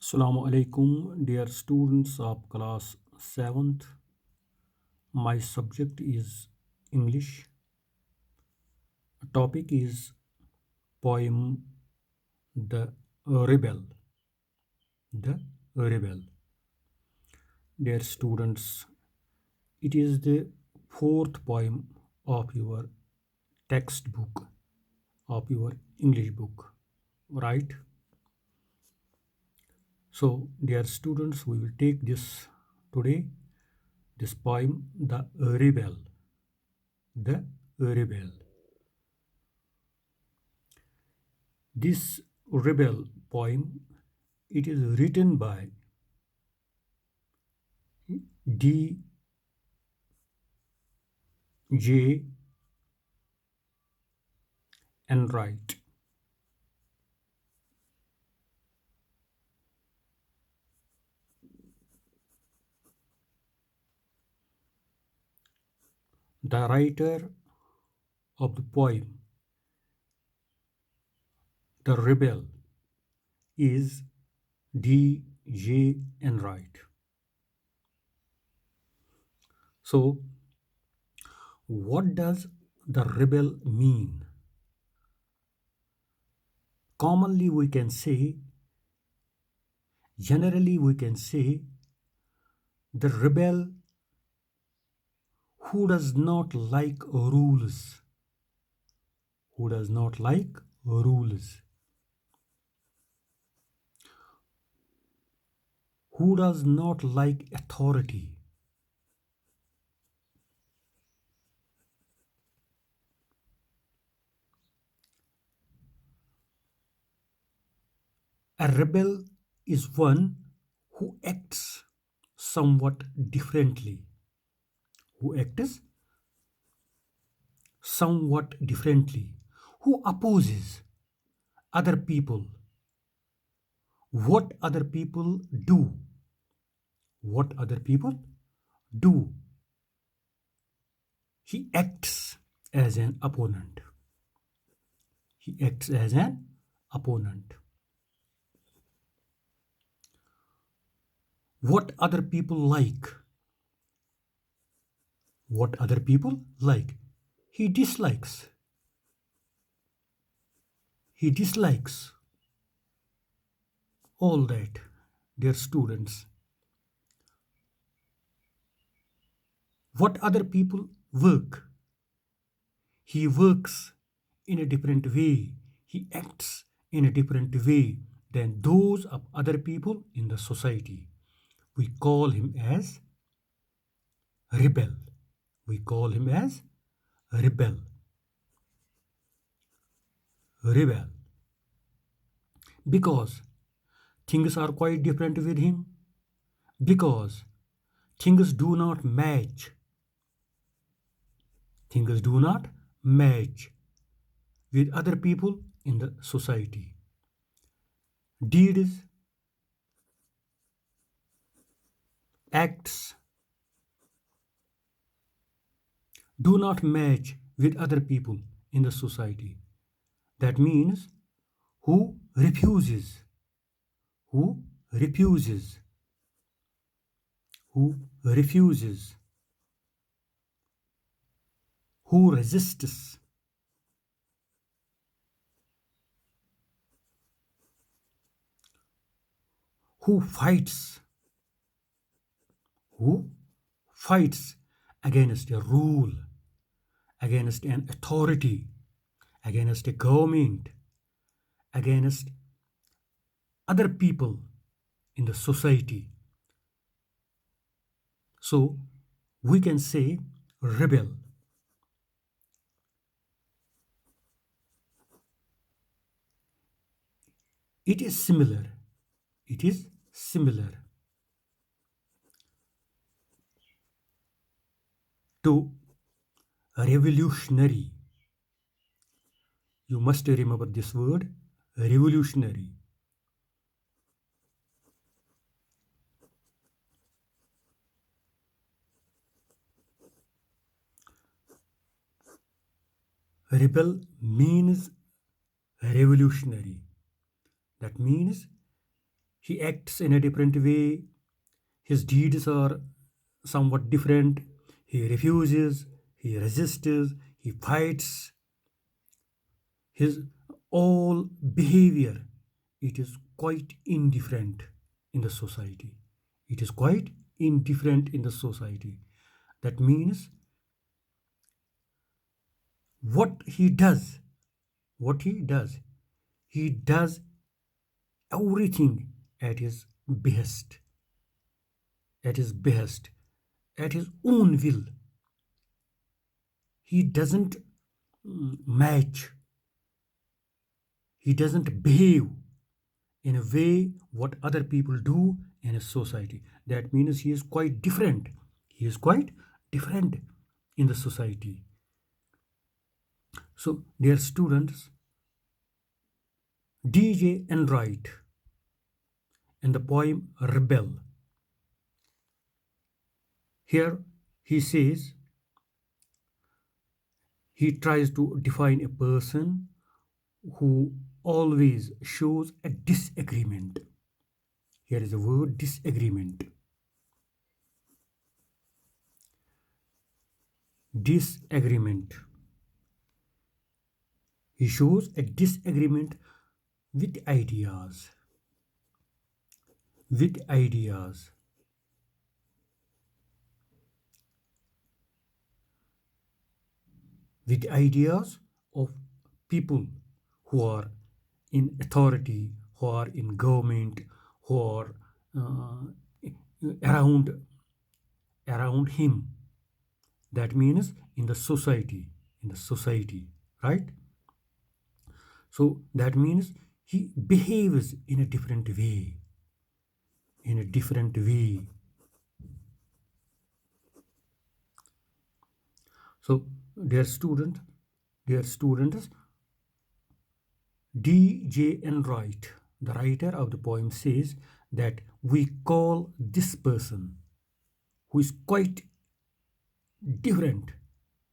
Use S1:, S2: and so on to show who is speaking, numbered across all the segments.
S1: Assalamu alaikum, dear students of class 7th. My subject is English. Topic is poem The Rebel. The Rebel. Dear students, it is the fourth poem of your textbook, of your English book, right? So, dear students, we will take this today, this poem, The Rebel. The Rebel. This rebel poem, it is written by D. J. Enright. The writer of the poem, The Rebel, is D. J. Enright. So, what does the rebel mean? Commonly, we can say, generally, we can say, the rebel who does not like rules, who does not like rules, who does not like authority. A rebel is one who acts somewhat differently, who acts somewhat differently, who opposes other people, what other people do, what other people do. He acts as an opponent. He acts as an opponent. What other people like, what other people like. He dislikes. He dislikes all that, dear students. What other people work. He works in a different way. He acts in a different way than those of other people in the society. We call him as rebel. We call him as rebel. Rebel. Because things are quite different with him. Because things do not match. Things do not match with other people in the society. Deeds, acts do not match with other people in the society. That means who refuses, who refuses, who refuses, who resists, who fights, who fights against a rule, against an authority, against a government, against other people in the society. So we can say rebel. It is similar. It is similar to revolutionary. You must remember this word, revolutionary. Rebel means revolutionary. That means He acts in a different way. His deeds are somewhat different. He refuses, he resists, he fights. His all behavior, it is quite indifferent in the society. It is quite indifferent in the society. That means what he does, what he does everything at his behest, at his behest, at his own will. He doesn't match, he doesn't behave in a way what other people do in a society. That means he is quite different. He is quite different in the society. So, dear students, D.J. Enright in the poem Rebel, here he says, he tries to define a person who always shows a disagreement. Here is the word disagreement. Disagreement. He shows a disagreement with ideas. With ideas. With ideas of people who are in authority, who are in government, who are around around him. That means in the society, right? So that means he behaves in a different way, in a different way. So, dear students, D.J. Enright, the writer of the poem, says that we call this person who is quite different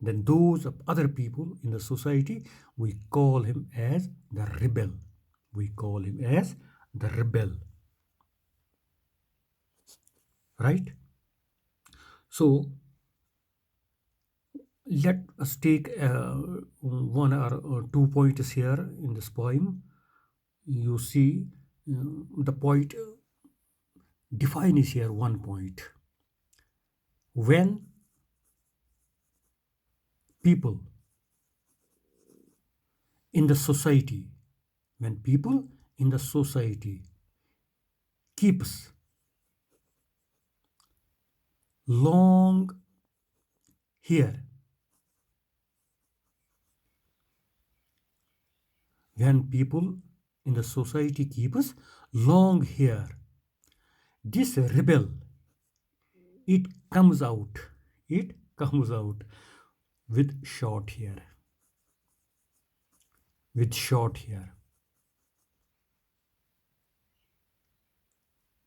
S1: than those of other people in the society, we call him as the rebel. We call him as the rebel. Right? So, let us take one or 2 points here in this poem. You see, the point defines here one point. When people in the society, when people in the society keeps long hair, when people in the society keeps long hair, this rebel, it comes out, it comes out with short hair, with short hair.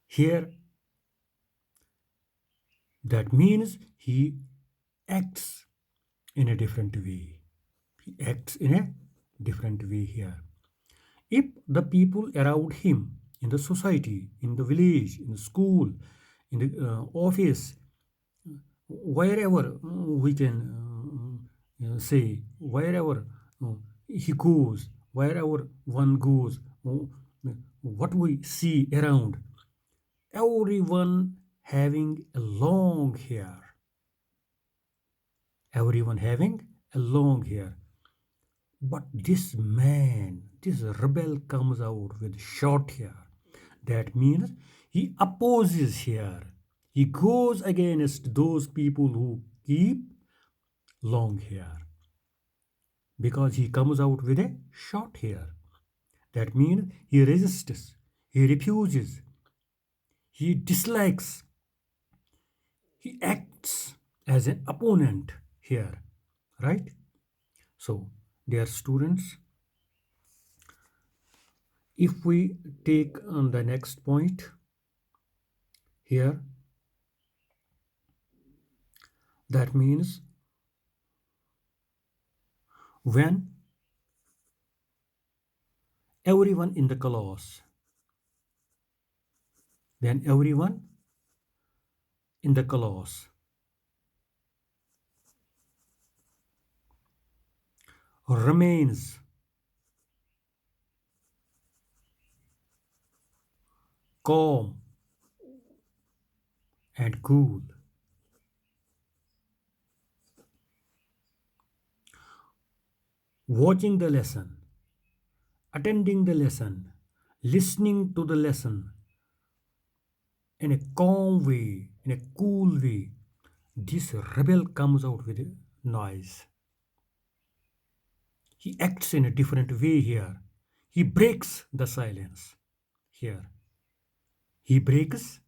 S1: Here, that means he acts in a different way. He acts in a different way here. If the people around him in the society, in the village, in the school, in the office, wherever we can say, wherever he goes, wherever one goes, what we see around, everyone having a long hair. Everyone having a long hair. But this man, this rebel comes out with short hair. That means he opposes hair. He goes against those people who keep long hair because he comes out with a short hair. That means he resists, he refuses, he dislikes, he acts as an opponent here, right? So, dear students, if we take on the next point here, that means when everyone in the class then everyone in the class remains calm and cool. Watching the lesson, attending the lesson, listening to the lesson in a calm way, in a cool way, this rebel comes out with a noise. He acts in a different way here. He breaks the silence here. He breaks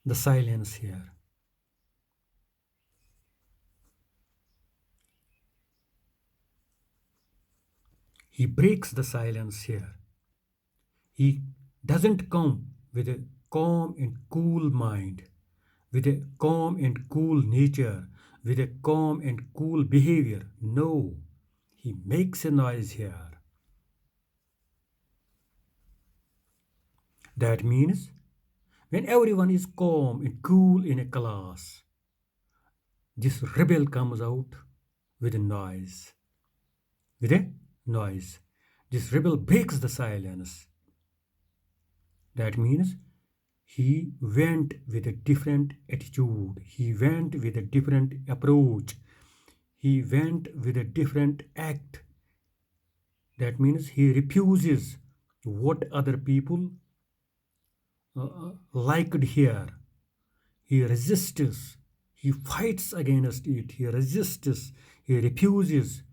S1: the silence here. He breaks the silence here. He doesn't come with a calm and cool mind, with a calm and cool nature, with a calm and cool behavior. No, he makes a noise here. That means when everyone is calm and cool in a class, this rebel comes out with a noise. With a noise. This rebel breaks the silence. That means he went with a different attitude. He went with a different approach. He went with a different act. That means he refuses what other people liked here. He resists. He fights against it. He resists. He refuses.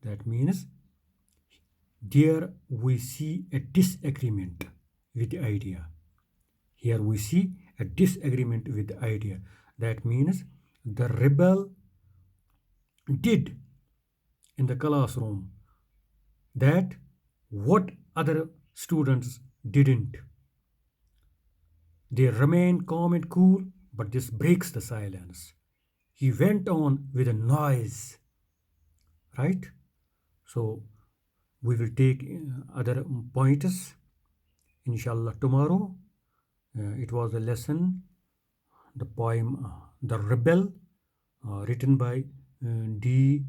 S1: That means there we see a disagreement with the idea. Here we see a disagreement with the idea. That means the rebel did in the classroom that what other students didn't. They remain calm and cool, but this breaks the silence. He went on with a noise, right? So we will take other pointers, inshallah, tomorrow. It was a lesson, the poem The Rebel, written by D.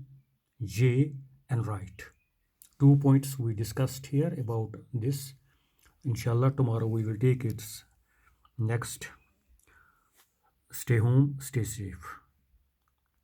S1: J. Enright. 2 points we discussed here about this. Inshallah, tomorrow we will take its next. Stay home, stay safe.